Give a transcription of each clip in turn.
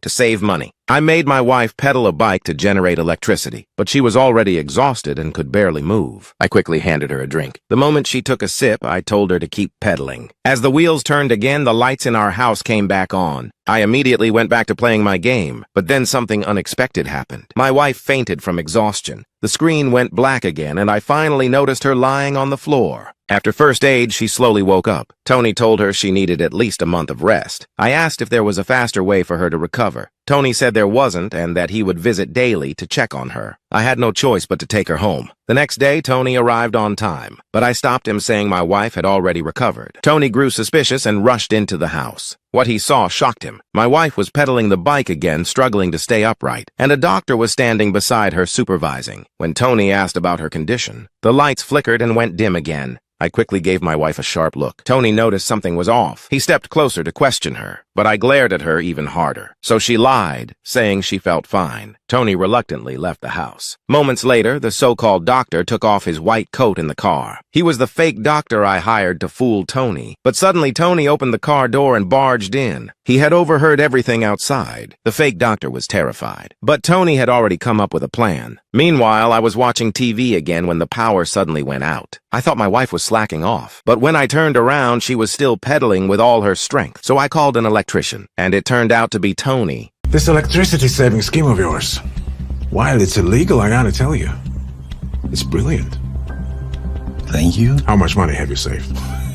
to save money. I made my wife pedal a bike to generate electricity, but she was already exhausted and could barely move. I quickly handed her a drink. The moment she took a sip, I told her to keep pedaling. As the wheels turned again, the lights in our house came back on. I immediately went back to playing my game, but then something unexpected happened. My wife fainted from exhaustion. The screen went black again, and I finally noticed her lying on the floor. After first aid, she slowly woke up. Tony told her she needed at least a month of rest. I asked if there was a faster way for her to recover. Tony said there wasn't and that he would visit daily to check on her. I had no choice but to take her home. The next day, Tony arrived on time, but I stopped him saying my wife had already recovered. Tony grew suspicious and rushed into the house. What he saw shocked him. My wife was pedaling the bike again, struggling to stay upright, and a doctor was standing beside her supervising. When Tony asked about her condition, the lights flickered and went dim again. I quickly gave my wife a sharp look. Tony noticed something was off. He stepped closer to question her, but I glared at her even harder. So she lied, saying she felt fine. Tony reluctantly left the house. Moments later, the so-called doctor took off his white coat in the car. He was the fake doctor I hired to fool Tony. But suddenly, Tony opened the car door and barged in. He had overheard everything outside. The fake doctor was terrified. But Tony had already come up with a plan. Meanwhile, I was watching TV again when the power suddenly went out. I thought my wife was slacking off, but when I turned around, she was still pedaling with all her strength. So I called an electrician, and it turned out to be Tony. This electricity saving scheme of yours, while it's illegal, I gotta tell you, it's brilliant. Thank you. How much money have you saved?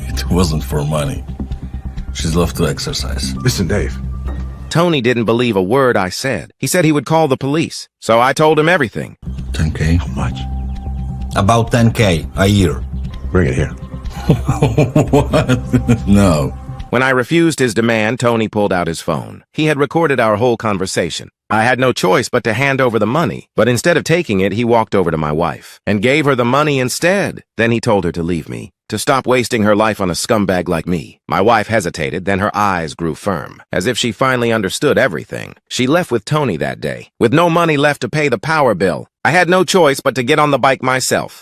It wasn't for money. She's loved to exercise. Listen, Dave. Tony didn't believe a word I said. He said he would call the police. So I told him everything. 10K? How much? About 10K a year. Bring it here. What? No. When I refused his demand, Tony pulled out his phone. He had recorded our whole conversation. I had no choice but to hand over the money, but instead of taking it, he walked over to my wife and gave her the money instead. Then he told her to leave me, to stop wasting her life on a scumbag like me. My wife hesitated, then her eyes grew firm, as if she finally understood everything. She left with Tony that day, with no money left to pay the power bill. I had no choice but to get on the bike myself.